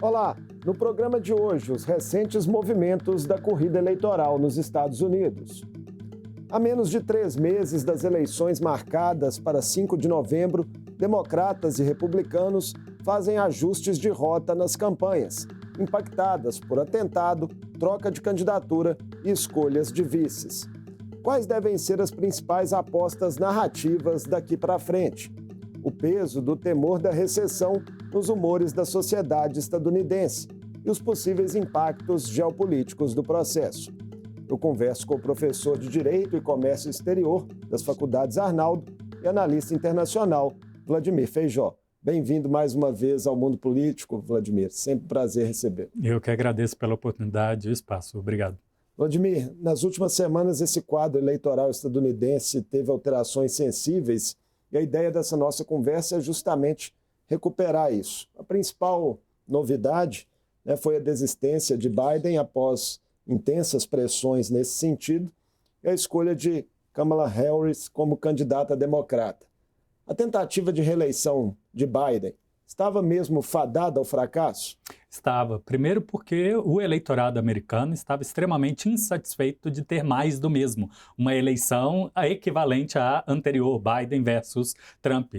Olá, no programa de hoje, os recentes movimentos da corrida eleitoral nos Estados Unidos. Há menos de 3 meses das eleições marcadas para 5 de novembro, democratas e republicanos fazem ajustes de rota nas campanhas, impactadas por atentado, troca de candidatura e escolhas de vices. Quais devem ser as principais apostas narrativas daqui para frente? O peso do temor da recessão nos humores da sociedade estadunidense e os possíveis impactos geopolíticos do processo. Eu converso com o professor de Direito e Comércio Exterior das Faculdades Arnaldo e analista internacional Vladimir Feijó. Bem-vindo mais uma vez ao Mundo Político, Vladimir. Sempre um prazer receber. Eu que agradeço pela oportunidade e o espaço. Obrigado. Vladimir, nas últimas semanas esse quadro eleitoral estadunidense teve alterações sensíveis e a ideia dessa nossa conversa é justamente recuperar isso. A principal novidade, foi a desistência de Biden após intensas pressões nesse sentido e a escolha de Kamala Harris como candidata democrata. A tentativa de reeleição de Biden estava mesmo fadada ao fracasso? Estava. Primeiro porque o eleitorado americano estava extremamente insatisfeito de ter mais do mesmo. Uma eleição equivalente à anterior, Biden versus Trump.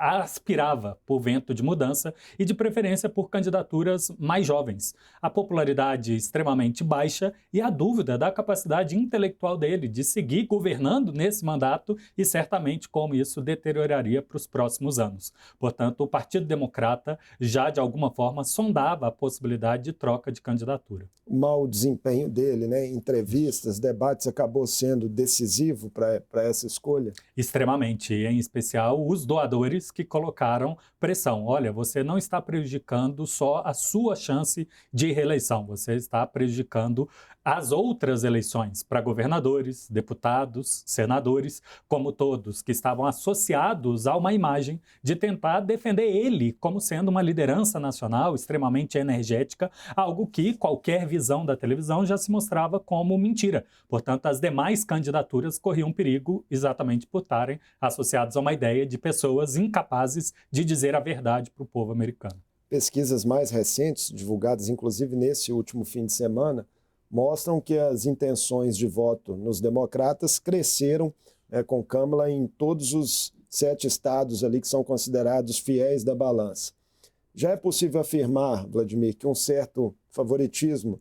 Aspirava por vento de mudança e, de preferência, por candidaturas mais jovens. A popularidade extremamente baixa e a dúvida da capacidade intelectual dele de seguir governando nesse mandato e, certamente, como isso deterioraria para os próximos anos. Portanto, o Partido Democrata já, de alguma forma, sondava a possibilidade de troca de candidatura. O mau desempenho dele, em entrevistas, debates, acabou sendo decisivo para essa escolha? Extremamente, em especial os doadores que colocaram pressão. Olha, você não está prejudicando só a sua chance de reeleição, você está prejudicando as outras eleições para governadores, deputados, senadores, como todos, que estavam associados a uma imagem de tentar defender ele como sendo uma liderança nacional extremamente energética, algo que qualquer visão da televisão já se mostrava como mentira. Portanto, as demais candidaturas corriam perigo exatamente por estarem associadas a uma ideia de pessoas incapazes de dizer a verdade para o povo americano. Pesquisas mais recentes, divulgadas inclusive nesse último fim de semana, mostram que as intenções de voto nos democratas cresceram com Kamala em todos os 7 estados ali que são considerados fiéis da balança. Já é possível afirmar, Vladimir, que um certo favoritismo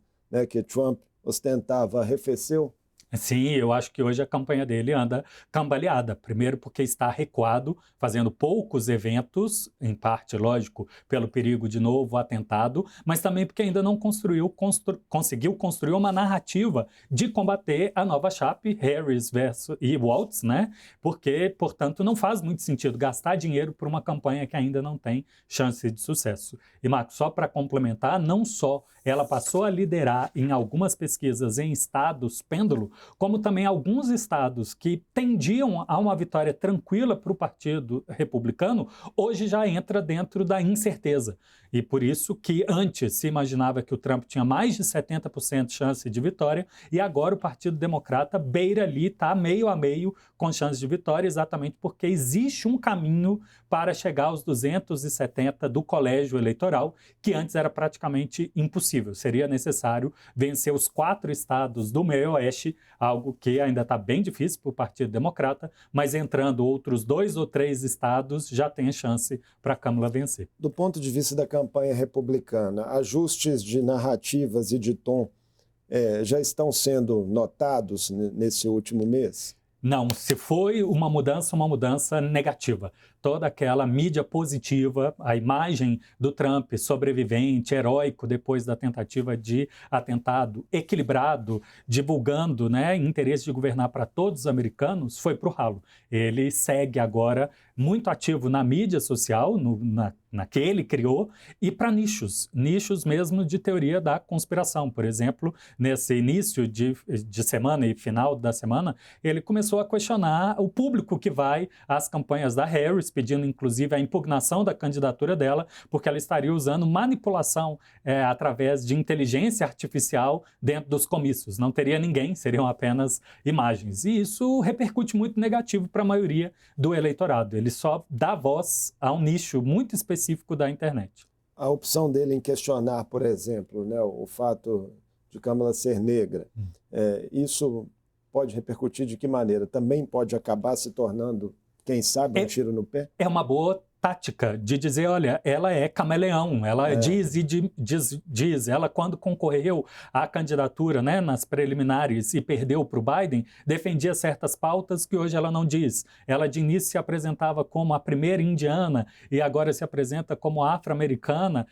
que Trump ostentava arrefeceu? Sim, eu acho que hoje a campanha dele anda cambaleada. Primeiro porque está recuado, fazendo poucos eventos, em parte, lógico, pelo perigo de novo atentado, mas também porque ainda não conseguiu construir uma narrativa de combater a nova chape, Harris e Waltz, Porque, portanto, não faz muito sentido gastar dinheiro por uma campanha que ainda não tem chance de sucesso. E, Marcos, só para complementar, não só ela passou a liderar em algumas pesquisas em estados pêndulo, como também alguns estados que tendiam a uma vitória tranquila para o Partido Republicano, hoje já entra dentro da incerteza. E por isso que antes se imaginava que o Trump tinha mais de 70% de chance de vitória e agora o Partido Democrata beira ali, está meio a meio com chance de vitória, exatamente porque existe um caminho para chegar aos 270 do colégio eleitoral, que antes era praticamente impossível. Seria necessário vencer os 4 estados do meio oeste, algo que ainda está bem difícil para o Partido Democrata, mas entrando outros 2 ou 3 estados já tem a chance para a Kamala vencer. Do ponto de vista da campanha republicana, ajustes de narrativas e de tom já estão sendo notados nesse último mês? Não, se foi uma mudança negativa. Toda aquela mídia positiva, a imagem do Trump sobrevivente, heróico depois da tentativa de atentado, equilibrado, divulgando interesse de governar para todos os americanos, foi para o ralo. Ele segue agora muito ativo na mídia social, na que ele criou, e para nichos mesmo de teoria da conspiração. Por exemplo, nesse início de semana e final da semana, ele começou a questionar o público que vai às campanhas da Harris, pedindo inclusive a impugnação da candidatura dela, porque ela estaria usando manipulação através de inteligência artificial dentro dos comícios. Não teria ninguém, seriam apenas imagens. E isso repercute muito negativo para a maioria do eleitorado. Ele só dá voz a um nicho muito específico da internet. a opção dele em questionar, por exemplo, né, o fato de Kamala ser negra, isso pode repercutir de que maneira? Também pode acabar se tornando, quem sabe, um tiro no pé? É uma boa tática de dizer, olha, ela é camaleão, ela diz e diz. Ela, quando concorreu à candidatura, né, nas preliminares e perdeu para o Biden, defendia certas pautas que hoje ela não diz. Ela de início se apresentava como a primeira indiana e agora se apresenta como afro-americana.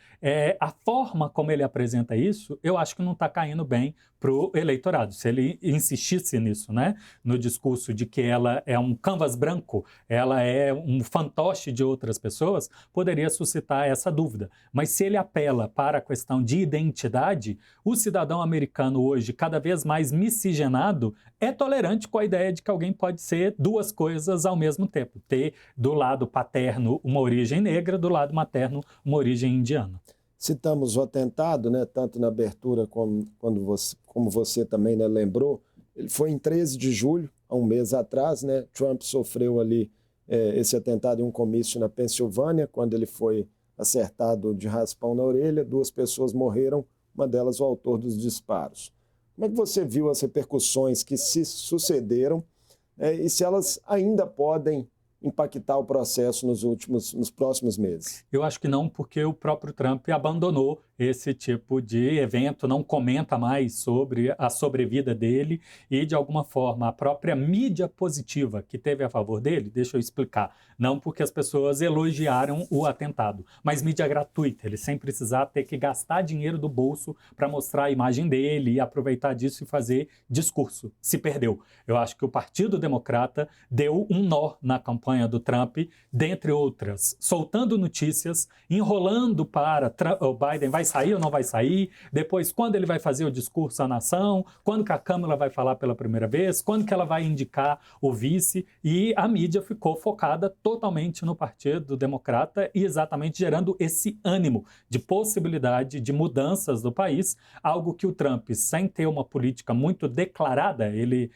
A forma como ele apresenta isso, eu acho que não está caindo bem para o eleitorado. Se ele insistisse nisso, né, no discurso de que ela é um canvas branco, ela é um fantoche de outras pessoas, poderia suscitar essa dúvida. Mas se ele apela para a questão de identidade, o cidadão americano hoje, cada vez mais miscigenado, é tolerante com a ideia de que alguém pode ser duas coisas ao mesmo tempo. Ter do lado paterno uma origem negra, do lado materno uma origem indiana. Citamos o atentado, né, tanto na abertura como você também, né, lembrou. Ele foi em 13 de julho, há um mês atrás, né? Trump sofreu ali esse atentado em um comício na Pensilvânia, quando ele foi acertado de raspão na orelha, 2 pessoas morreram, uma delas o autor dos disparos. Como é que você viu as repercussões que se sucederam e se elas ainda podem impactar o processo nos próximos meses? Eu acho que não, porque o próprio Trump abandonou esse tipo de evento, não comenta mais sobre a sobrevida dele e, de alguma forma, a própria mídia positiva que teve a favor dele, deixa eu explicar, não porque as pessoas elogiaram o atentado, mas mídia gratuita, ele sem precisar ter que gastar dinheiro do bolso para mostrar a imagem dele e aproveitar disso e fazer discurso. Se perdeu. Eu acho que o Partido Democrata deu um nó na campanha do Trump, dentre outras, soltando notícias, enrolando para o Biden vai sair ou não vai sair, depois quando ele vai fazer o discurso à nação, quando que a Câmara vai falar pela primeira vez, quando que ela vai indicar o vice, e a mídia ficou focada totalmente no Partido Democrata e exatamente gerando esse ânimo de possibilidade de mudanças do país, algo que o Trump, sem ter uma política muito declarada, ele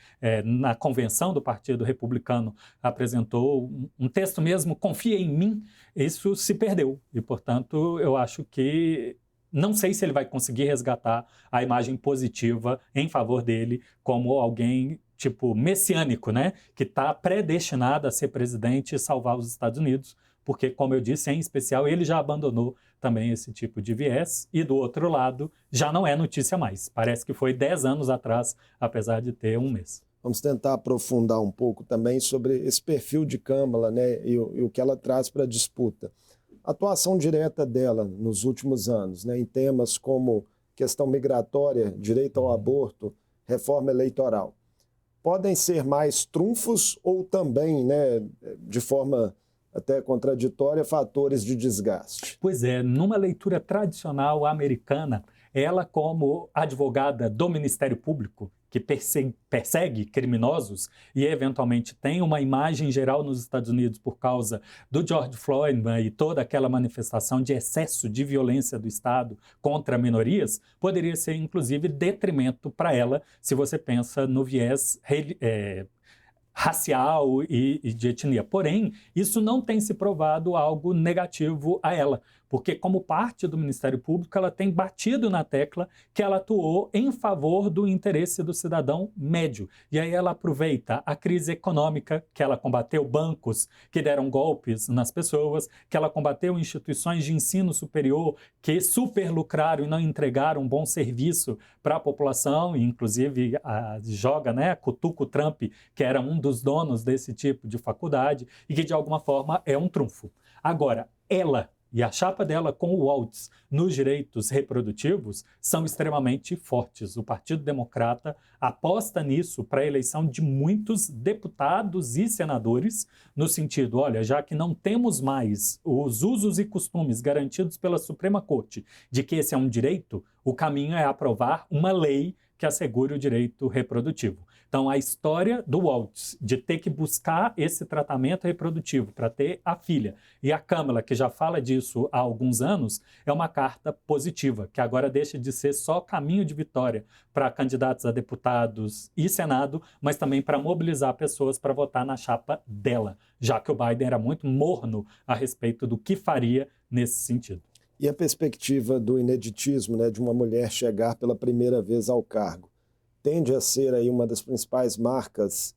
na convenção do Partido Republicano apresentou um texto mesmo, confia em mim, isso se perdeu e, portanto, eu acho que não sei se ele vai conseguir resgatar a imagem positiva em favor dele como alguém tipo messiânico, né? Que está predestinado a ser presidente e salvar os Estados Unidos, porque, como eu disse, em especial, ele já abandonou também esse tipo de viés e, do outro lado, já não é notícia mais. Parece que foi 10 anos atrás, apesar de ter um mês. Vamos tentar aprofundar um pouco também sobre esse perfil de Kamala, né, e o que ela traz para a disputa. A atuação direta dela nos últimos anos, né, em temas como questão migratória, direito ao aborto, reforma eleitoral, podem ser mais trunfos ou também, né, de forma até contraditória, fatores de desgaste? Pois é, numa leitura tradicional americana, ela, como advogada do Ministério Público, que persegue criminosos e, eventualmente, tem uma imagem geral nos Estados Unidos por causa do George Floyd, né, e toda aquela manifestação de excesso de violência do Estado contra minorias, poderia ser, inclusive, detrimento para ela, se você pensa no viés racial e de etnia. Porém, isso não tem se provado algo negativo a ela, porque como parte do Ministério Público, ela tem batido na tecla que ela atuou em favor do interesse do cidadão médio. E aí ela aproveita a crise econômica, que ela combateu bancos que deram golpes nas pessoas, que ela combateu instituições de ensino superior que superlucraram e não entregaram um bom serviço para a população, e inclusive joga, né, cutuca o Trump, que era um dos donos desse tipo de faculdade, e que de alguma forma é um trunfo. Agora, ela e a chapa dela com o Waltz nos direitos reprodutivos são extremamente fortes. O Partido Democrata aposta nisso para a eleição de muitos deputados e senadores, no sentido, olha, já que não temos mais os usos e costumes garantidos pela Suprema Corte de que esse é um direito, o caminho é aprovar uma lei que assegure o direito reprodutivo. Então, a história do Waltz de ter que buscar esse tratamento reprodutivo para ter a filha, e a Kamala, que já fala disso há alguns anos, é uma carta positiva, que agora deixa de ser só caminho de vitória para candidatos a deputados e Senado, mas também para mobilizar pessoas para votar na chapa dela, já que o Biden era muito morno a respeito do que faria nesse sentido. E a perspectiva do ineditismo, né, de uma mulher chegar pela primeira vez ao cargo, tende a ser aí uma das principais marcas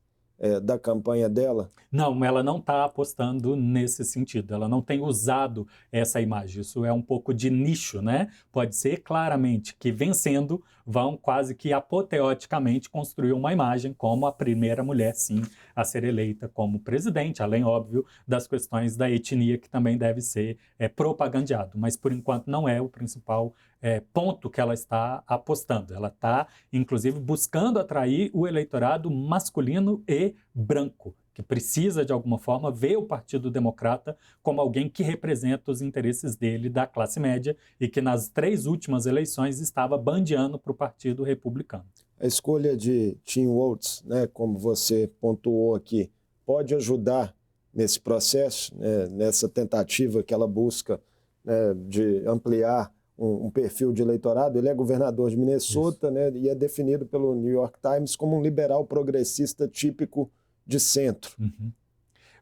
da campanha dela? Não, ela não está apostando nesse sentido, ela não tem usado essa imagem. Isso é um pouco de nicho, né? Pode ser claramente que vencendo vão quase que apoteoticamente construir uma imagem como a primeira mulher, sim, a ser eleita como presidente, além, óbvio, das questões da etnia que também deve ser propagandeado. Mas, por enquanto, não é o principal ponto que ela está apostando. Ela está, inclusive, buscando atrair o eleitorado masculino e branco, que precisa, de alguma forma, ver o Partido Democrata como alguém que representa os interesses dele, da classe média, e que nas 3 últimas eleições estava bandeando para o Partido Republicano. A escolha de Tim Walz, né, como você pontuou aqui, pode ajudar nesse processo, né, nessa tentativa que ela busca, né, de ampliar um perfil de eleitorado? Ele é governador de Minnesota, né, e é definido pelo New York Times como um liberal progressista típico de centro. Uhum.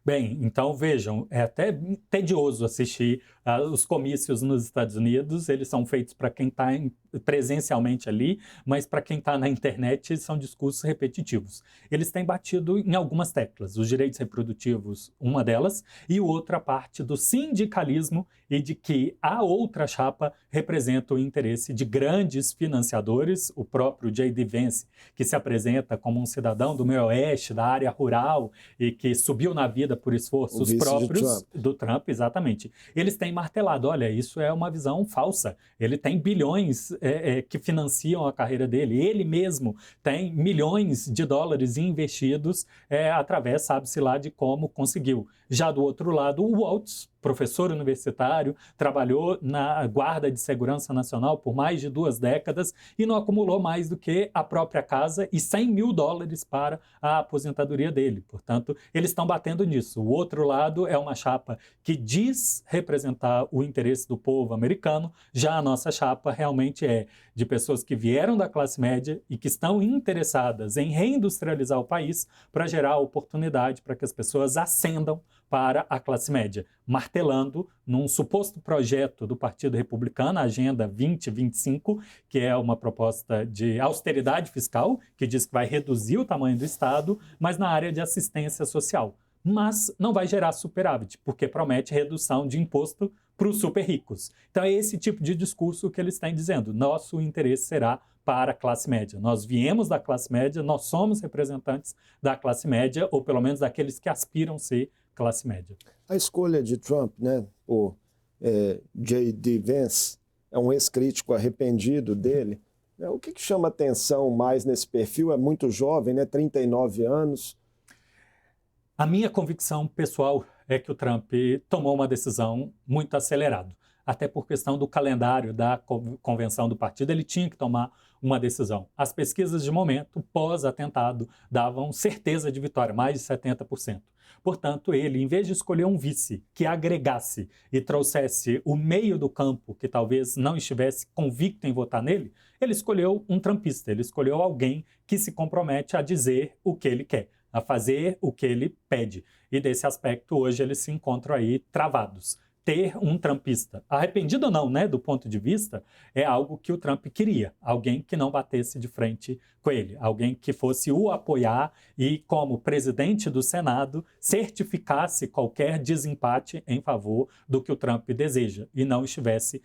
Bem, então vejam, é até tedioso assistir os comícios nos Estados Unidos. Eles são feitos para quem está presencialmente ali, mas para quem está na internet são discursos repetitivos. Eles têm batido em algumas teclas, os direitos reprodutivos, uma delas, e outra parte do sindicalismo e de que a outra chapa representa o interesse de grandes financiadores, o próprio J.D. Vance, que se apresenta como um cidadão do meio oeste, da área rural, e que subiu na vida por esforços próprios do Trump, exatamente. Eles têm martelado, olha, isso é uma visão falsa. Ele tem bilhões que financiam a carreira dele. Ele mesmo tem milhões de dólares investidos através, sabe-se lá, de como conseguiu. Já do outro lado, o Walz, professor universitário, trabalhou na Guarda de Segurança Nacional por mais de 2 décadas e não acumulou mais do que a própria casa e $100 mil para a aposentadoria dele. Portanto, eles estão batendo nisso. O outro lado é uma chapa que diz representar o interesse do povo americano, já a nossa chapa realmente é de pessoas que vieram da classe média e que estão interessadas em reindustrializar o país para gerar oportunidade para que as pessoas ascendam para a classe média, martelando num suposto projeto do Partido Republicano, a Agenda 2025, que é uma proposta de austeridade fiscal, que diz que vai reduzir o tamanho do Estado, mas na área de assistência social. Mas não vai gerar superávit, porque promete redução de imposto para os super ricos. Então é esse tipo de discurso que eles têm dizendo, nosso interesse será para a classe média. Nós viemos da classe média, nós somos representantes da classe média, ou pelo menos daqueles que aspiram ser classe média. A escolha de Trump, né, por J.D. Vance, é um ex-crítico arrependido dele. O que chama atenção mais nesse perfil? É muito jovem, né, 39 anos. A minha convicção pessoal é que o Trump tomou uma decisão muito acelerada. Até por questão do calendário da convenção do partido, ele tinha que tomar uma decisão. As pesquisas de momento, pós-atentado, davam certeza de vitória, mais de 70%. Portanto, ele, em vez de escolher um vice que agregasse e trouxesse o meio do campo, que talvez não estivesse convicto em votar nele, ele escolheu um trumpista, ele escolheu alguém que se compromete a dizer o que ele quer, a fazer o que ele pede. E desse aspecto, hoje, eles se encontram aí travados. Ter um trumpista, arrependido ou não, né, do ponto de vista, é algo que o Trump queria. Alguém que não batesse de frente com ele. Alguém que fosse o apoiar e, como presidente do Senado, certificasse qualquer desempate em favor do que o Trump deseja. E não estivesse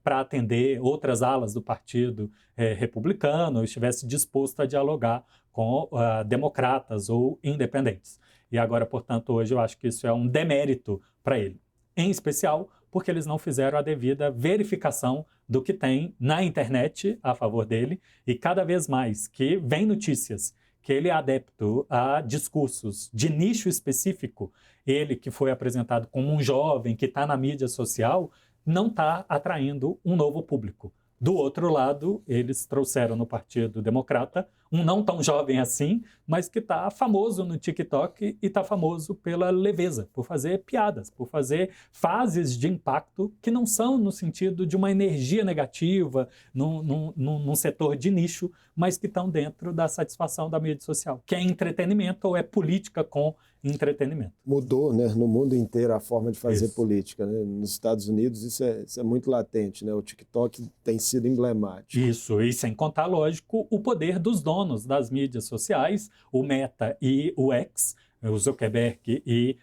para atender outras alas do Partido Republicano, ou estivesse disposto a dialogar com democratas ou independentes. E agora, portanto, hoje eu acho que isso é um demérito para ele. Em especial porque eles não fizeram a devida verificação do que tem na internet a favor dele, e cada vez mais que vem notícias que ele é adepto a discursos de nicho específico, ele que foi apresentado como um jovem que está na mídia social, não está atraindo um novo público. Do outro lado, eles trouxeram no Partido Democrata um não tão jovem assim, mas que está famoso no TikTok e está famoso pela leveza, por fazer piadas, por fazer fases de impacto que não são no sentido de uma energia negativa, num setor de nicho, mas que estão dentro da satisfação da mídia social, que é entretenimento ou é política com entretenimento. Mudou, né, no mundo inteiro a forma de fazer Isso. política, né? Nos Estados Unidos isso é muito latente, né? O TikTok tem sido emblemático. Isso, e sem contar, lógico, o poder dos donos das mídias sociais, o Meta e o X, o Zuckerberg e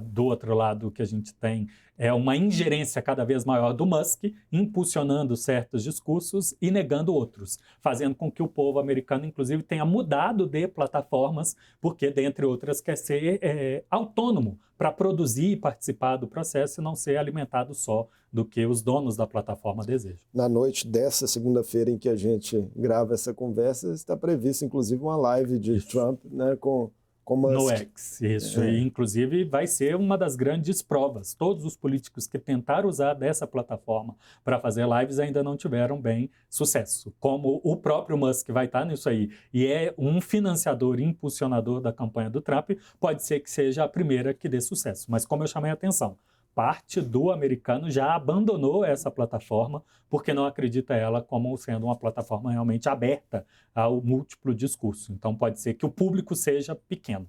do outro lado que a gente tem é uma ingerência cada vez maior do Musk, impulsionando certos discursos e negando outros, fazendo com que o povo americano, inclusive, tenha mudado de plataformas, porque, dentre outras, quer ser autônomo para produzir e participar do processo e não ser alimentado só do que os donos da plataforma desejam. Na noite dessa segunda-feira em que a gente grava essa conversa, está prevista, inclusive, uma live de Trump, né, com Musk. No X, isso. E, inclusive, vai ser uma das grandes provas. Todos os políticos que tentaram usar dessa plataforma para fazer lives ainda não tiveram bem sucesso. Como o próprio Musk vai estar nisso aí e é um financiador e impulsionador da campanha do Trump, pode ser que seja a primeira que dê sucesso. Mas como eu chamei a atenção, parte do americano já abandonou essa plataforma porque não acredita ela como sendo uma plataforma realmente aberta ao múltiplo discurso. Então pode ser que o público seja pequeno.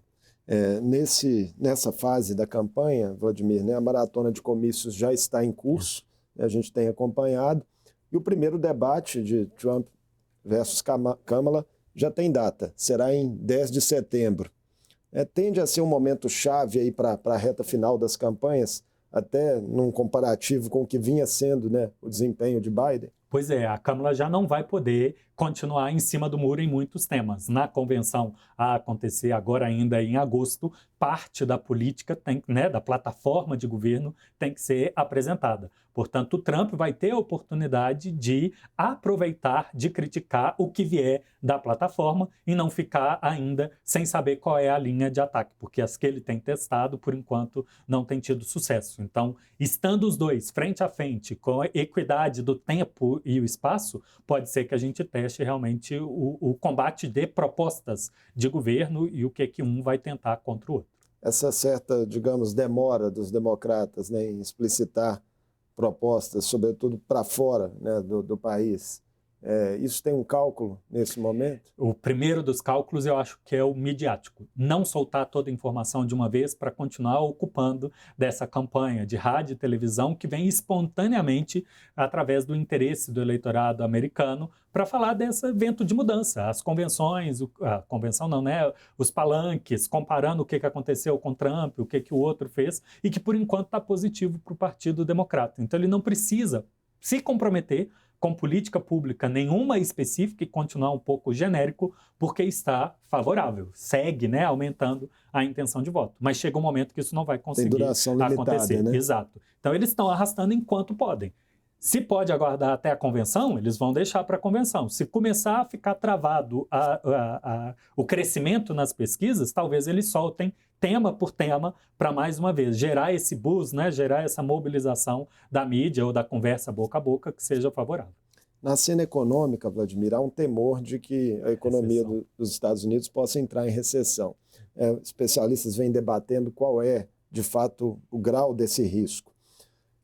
Nessa fase da campanha, Vladimir, né, a maratona de comícios já está em curso, a gente tem acompanhado, e o primeiro debate de Trump versus Kamala já tem data, será em 10 de setembro. Tende a ser um momento chave aí para a reta final das campanhas, até num comparativo com o que vinha sendo, né, o desempenho de Biden? Pois é, a Câmara já não vai poder continuar em cima do muro em muitos temas. Na convenção a acontecer agora ainda em agosto, parte da política, da plataforma de governo tem que ser apresentada. Portanto, o Trump vai ter a oportunidade de aproveitar, de criticar o que vier da plataforma e não ficar ainda sem saber qual é a linha de ataque, porque as que ele tem testado, por enquanto, não tem tido sucesso. Então, estando os dois frente a frente, com a equidade do tempo e o espaço, pode ser que a gente teste realmente o combate de propostas de governo e o que um vai tentar contra o outro. Essa certa, digamos, demora dos democratas, né, em explicitar propostas, sobretudo para fora, né, do país, isso tem um cálculo nesse momento? O primeiro dos cálculos eu acho que é o midiático. Não soltar toda a informação de uma vez para continuar ocupando dessa campanha de rádio e televisão que vem espontaneamente através do interesse do eleitorado americano para falar desse evento de mudança. As convenções, a convenção não, né? Os palanques, comparando o que aconteceu com Trump, o que o outro fez, e que por enquanto está positivo para o Partido Democrata. Então ele não precisa se comprometer com política pública nenhuma específica e continuar um pouco genérico, porque está favorável, segue, né, aumentando a intenção de voto. Mas chega um momento que isso não vai conseguir duração limitada, acontecer. Né? Exato. Então eles estão arrastando enquanto podem. Se pode aguardar até a convenção, eles vão deixar para a convenção. Se começar a ficar travado o crescimento nas pesquisas, talvez eles soltem tema por tema para, mais uma vez, gerar esse buzz, né? Gerar essa mobilização da mídia ou da conversa boca a boca que seja favorável. Na cena econômica, Vladimir, há um temor de que a economia dos Estados Unidos possa entrar em recessão. Especialistas vêm debatendo qual é, de fato, o grau desse risco.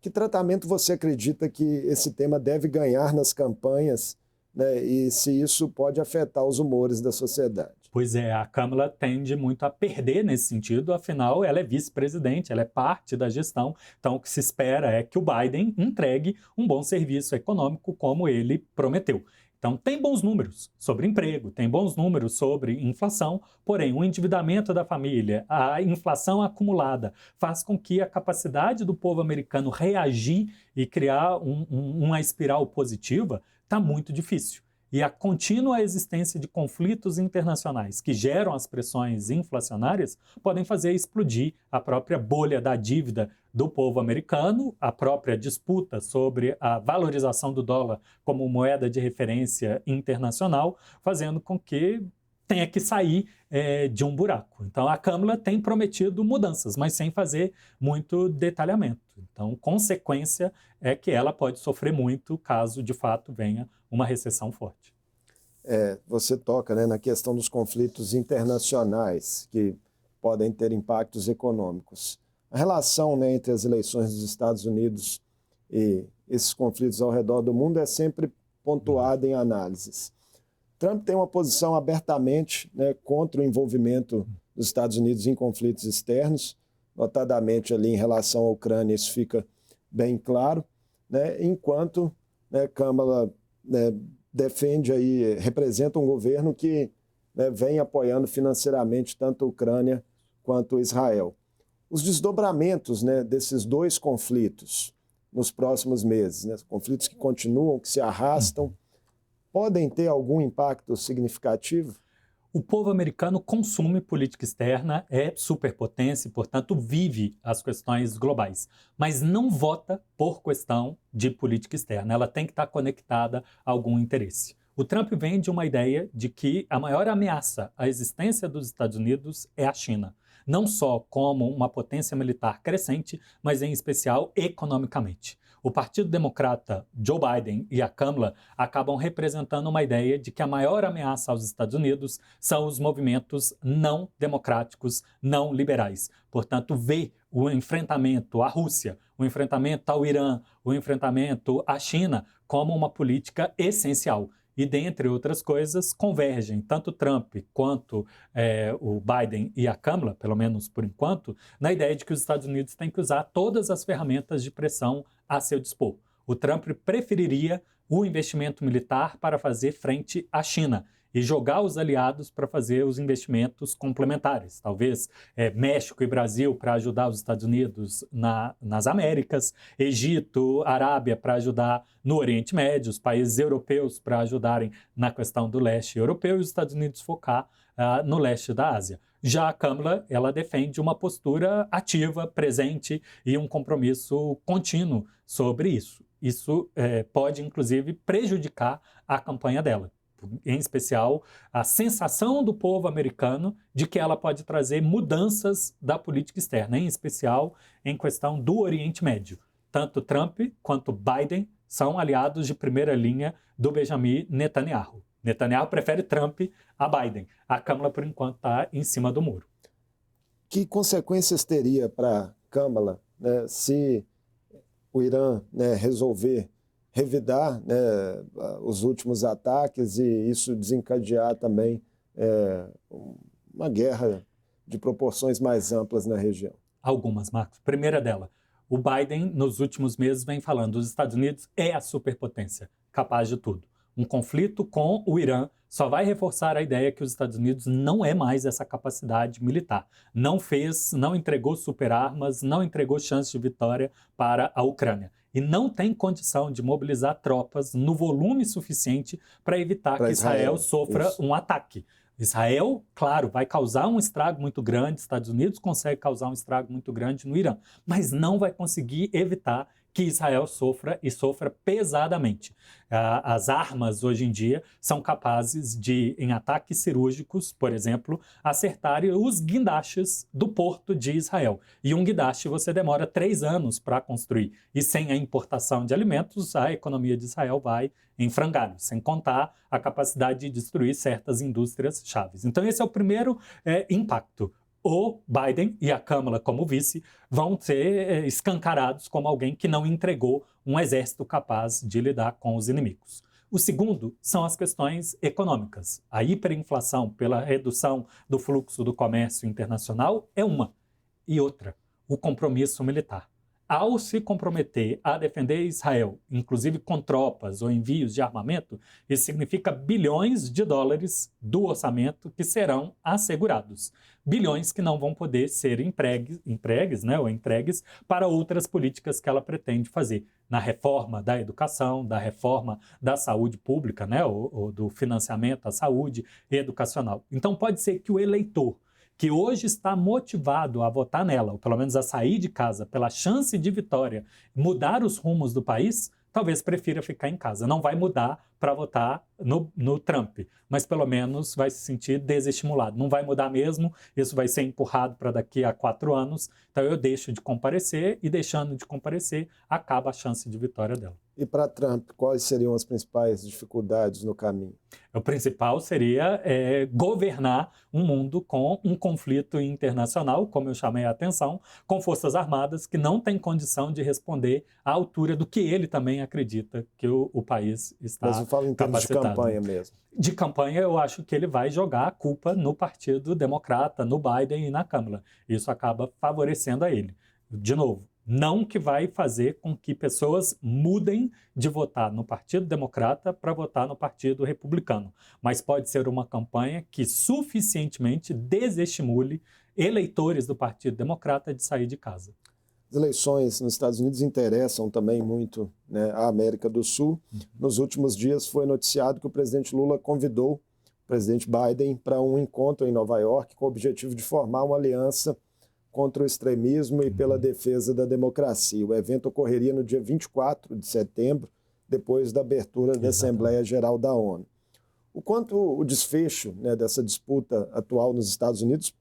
Que tratamento você acredita que esse tema deve ganhar nas campanhas, né, e se isso pode afetar os humores da sociedade? Pois é, a Câmara tende muito a perder nesse sentido, afinal ela é vice-presidente, ela é parte da gestão, então o que se espera é que o Biden entregue um bom serviço econômico como ele prometeu. Então tem bons números sobre emprego, tem bons números sobre inflação, porém o endividamento da família, a inflação acumulada faz com que a capacidade do povo americano reagir e criar uma espiral positiva está muito difícil. E a contínua existência de conflitos internacionais que geram as pressões inflacionárias podem fazer explodir a própria bolha da dívida do povo americano, a própria disputa sobre a valorização do dólar como moeda de referência internacional, fazendo com que tenha que sair de um buraco. Então, a Câmara tem prometido mudanças, mas sem fazer muito detalhamento. Então, consequência é que ela pode sofrer muito caso, de fato, venha uma recessão forte. você toca, né, na questão dos conflitos internacionais que podem ter impactos econômicos. A relação, né, entre as eleições dos Estados Unidos e esses conflitos ao redor do mundo é sempre pontuada em análises. Trump tem uma posição abertamente, né, contra o envolvimento dos Estados Unidos em conflitos externos, notadamente ali em relação à Ucrânia, isso fica bem claro, né, enquanto, né, Kamala, né, defende aí, representa um governo que, né, vem apoiando financeiramente tanto a Ucrânia quanto Israel. Os desdobramentos, né, desses dois conflitos nos próximos meses, né, conflitos que continuam, que se arrastam, podem ter algum impacto significativo? O povo americano consome política externa, é superpotência e, portanto, vive as questões globais, mas não vota por questão de política externa. Ela tem que estar conectada a algum interesse. O Trump vem de uma ideia de que a maior ameaça à existência dos Estados Unidos é a China, não só como uma potência militar crescente, mas em especial economicamente. O Partido Democrata, Joe Biden e a Kamala acabam representando uma ideia de que a maior ameaça aos Estados Unidos são os movimentos não democráticos, não liberais. Portanto, vê o enfrentamento à Rússia, o enfrentamento ao Irã, o enfrentamento à China como uma política essencial. E, dentre outras coisas, convergem tanto Trump quanto o Biden e a Kamala, pelo menos por enquanto, na ideia de que os Estados Unidos têm que usar todas as ferramentas de pressão a seu dispor. O Trump preferiria o investimento militar para fazer frente à China e jogar os aliados para fazer os investimentos complementares. Talvez México e Brasil para ajudar os Estados Unidos nas Américas, Egito, Arábia para ajudar no Oriente Médio, os países europeus para ajudarem na questão do leste europeu e os Estados Unidos focar no leste da Ásia. Já a Kamala, ela defende uma postura ativa, presente e um compromisso contínuo sobre isso. Isso pode, inclusive, prejudicar a campanha dela. Em especial, a sensação do povo americano de que ela pode trazer mudanças da política externa, em especial em questão do Oriente Médio. Tanto Trump quanto Biden são aliados de primeira linha do Benjamin Netanyahu. Netanyahu prefere Trump a Biden. A Kamala, por enquanto, está em cima do muro. Que consequências teria para Kamala, né, se o Irã, né, resolver revidar, né, os últimos ataques e isso desencadear também uma guerra de proporções mais amplas na região? Algumas, Marcos. Primeira dela, o Biden, nos últimos meses, vem falando que os Estados Unidos é a superpotência, capaz de tudo. Um conflito com o Irã só vai reforçar a ideia que os Estados Unidos não é mais essa capacidade militar. Não entregou superarmas, não entregou chance de vitória para a Ucrânia. E não tem condição de mobilizar tropas no volume suficiente para evitar que Israel sofra um ataque. Israel, claro, vai causar um estrago muito grande, Estados Unidos consegue causar um estrago muito grande no Irã, mas não vai conseguir evitar que Israel sofra e sofra pesadamente. As armas, hoje em dia, são capazes de, em ataques cirúrgicos, por exemplo, acertarem os guindastes do porto de Israel. E um guindaste você demora 3 anos para construir. E sem a importação de alimentos, a economia de Israel vai em frangalhos, sem contar a capacidade de destruir certas indústrias chaves. Então esse é o primeiro impacto. O Biden e a Kamala, como vice, vão ser escancarados como alguém que não entregou um exército capaz de lidar com os inimigos. O segundo são as questões econômicas. A hiperinflação pela redução do fluxo do comércio internacional é uma. E outra, o compromisso militar. Ao se comprometer a defender Israel, inclusive com tropas ou envios de armamento, isso significa bilhões de dólares do orçamento que serão assegurados. Bilhões que não vão poder ser entregues para outras políticas que ela pretende fazer. Na reforma da educação, da reforma da saúde pública, né, ou do financiamento à saúde educacional. Então pode ser que o eleitor que hoje está motivado a votar nela, ou pelo menos a sair de casa pela chance de vitória, mudar os rumos do país, talvez prefira ficar em casa. Não vai mudar para votar no Trump, mas pelo menos vai se sentir desestimulado. Não vai mudar mesmo, isso vai ser empurrado para daqui a 4 anos, então eu deixo de comparecer e deixando de comparecer, acaba a chance de vitória dela. E para Trump, quais seriam as principais dificuldades no caminho? O principal seria governar um mundo com um conflito internacional, como eu chamei a atenção, com forças armadas que não têm condição de responder à altura do que ele também acredita que o país está capacitado. Mas eu falo em termos de campanha mesmo. De campanha, eu acho que ele vai jogar a culpa no Partido Democrata, no Biden e na Câmara. Isso acaba favorecendo a ele. De novo, não que vai fazer com que pessoas mudem de votar no Partido Democrata para votar no Partido Republicano, mas pode ser uma campanha que suficientemente desestimule eleitores do Partido Democrata de sair de casa. As eleições nos Estados Unidos interessam também muito, né, a América do Sul. Nos últimos dias foi noticiado que o presidente Lula convidou o presidente Biden para um encontro em Nova York com o objetivo de formar uma aliança contra o extremismo e pela defesa da democracia. O evento ocorreria no dia 24 de setembro, depois da abertura da Assembleia Geral da ONU. O quanto o desfecho, né, dessa disputa atual nos Estados Unidos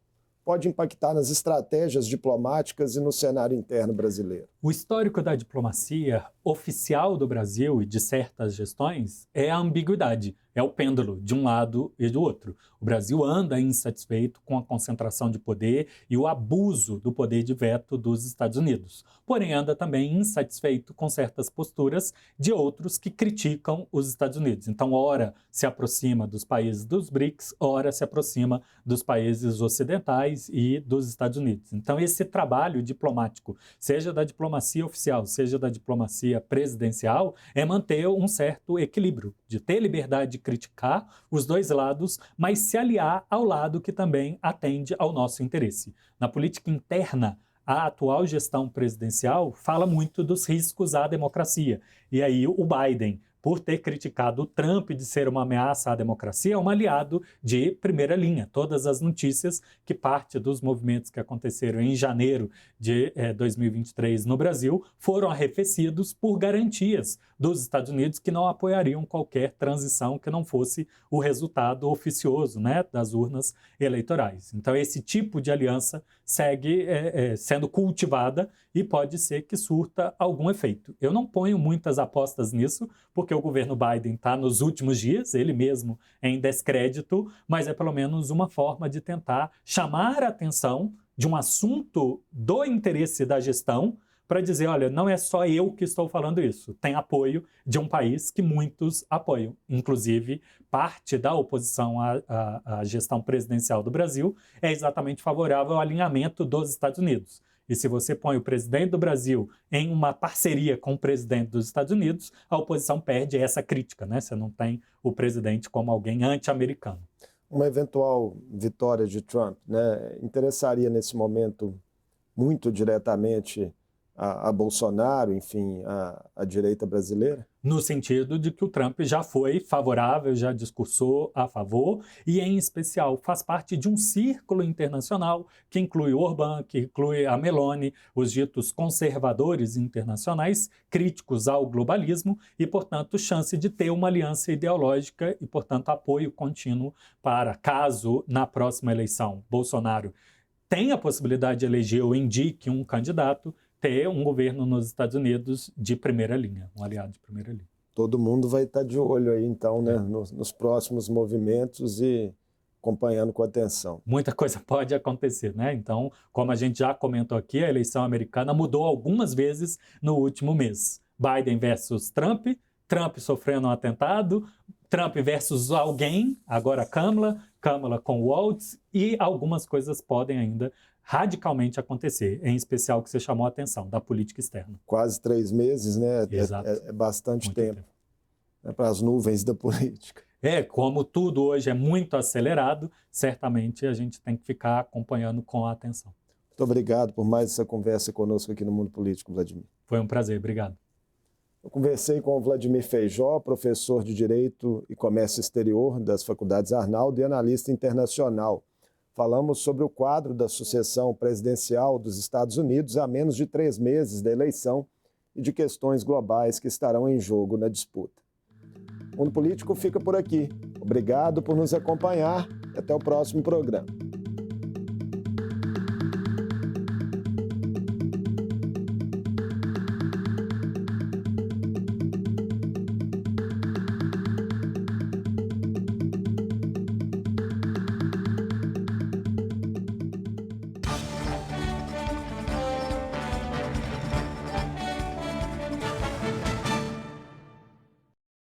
pode impactar nas estratégias diplomáticas e no cenário interno brasileiro? O histórico da diplomacia oficial do Brasil e de certas gestões é a ambiguidade, é o pêndulo de um lado e do outro. O Brasil anda insatisfeito com a concentração de poder e o abuso do poder de veto dos Estados Unidos. Porém, anda também insatisfeito com certas posturas de outros que criticam os Estados Unidos. Então, ora se aproxima dos países dos BRICS, ora se aproxima dos países ocidentais e dos Estados Unidos. Então, esse trabalho diplomático, seja da diplomacia oficial, seja da diplomacia presidencial, é manter um certo equilíbrio, de ter liberdade de criticar os dois lados, mas se aliar ao lado que também atende ao nosso interesse. Na política interna, a atual gestão presidencial fala muito dos riscos à democracia. E aí o Biden, por ter criticado o Trump de ser uma ameaça à democracia, é um aliado de primeira linha. Todas as notícias que parte dos movimentos que aconteceram em janeiro de 2023 no Brasil foram arrefecidos por garantias dos Estados Unidos que não apoiariam qualquer transição que não fosse o resultado oficioso, né, das urnas eleitorais. Então esse tipo de aliança segue sendo cultivada e pode ser que surta algum efeito. Eu não ponho muitas apostas nisso, porque o governo Biden está nos últimos dias, ele mesmo em descrédito, mas é pelo menos uma forma de tentar chamar a atenção de um assunto do interesse da gestão para dizer, olha, não é só eu que estou falando isso, tem apoio de um país que muitos apoiam. Inclusive, parte da oposição à gestão presidencial do Brasil é exatamente favorável ao alinhamento dos Estados Unidos. E se você põe o presidente do Brasil em uma parceria com o presidente dos Estados Unidos, a oposição perde essa crítica, né? Você não tem o presidente como alguém anti-americano. Uma eventual vitória de Trump, né, interessaria nesse momento muito diretamente a Bolsonaro, enfim, a direita brasileira? No sentido de que o Trump já foi favorável, já discursou a favor e, em especial, faz parte de um círculo internacional que inclui o Orbán, que inclui a Meloni, os ditos conservadores internacionais críticos ao globalismo e, portanto, chance de ter uma aliança ideológica e, portanto, apoio contínuo para, caso na próxima eleição Bolsonaro tenha a possibilidade de eleger ou indique um candidato, ter um governo nos Estados Unidos de primeira linha, um aliado de primeira linha. Todo mundo vai estar de olho aí, então, né, nos próximos movimentos e acompanhando com atenção. Muita coisa pode acontecer, né? Então, como a gente já comentou aqui, a eleição americana mudou algumas vezes no último mês. Biden versus Trump, Trump sofrendo um atentado, Trump versus alguém, agora Kamala com Waltz, e algumas coisas podem ainda radicalmente acontecer, em especial o que você chamou a atenção, da política externa. Quase 3 meses, né? Exato. É bastante tempo. É para as nuvens da política. Como tudo hoje é muito acelerado, certamente a gente tem que ficar acompanhando com atenção. Muito obrigado por mais essa conversa conosco aqui no Mundo Político, Vladimir. Foi um prazer, obrigado. Eu conversei com o Vladimir Feijó, professor de Direito e Comércio Exterior das Faculdades Arnaldo e analista internacional. Falamos sobre o quadro da sucessão presidencial dos Estados Unidos a menos de 3 meses da eleição e de questões globais que estarão em jogo na disputa. Mundo Político fica por aqui. Obrigado por nos acompanhar e até o próximo programa.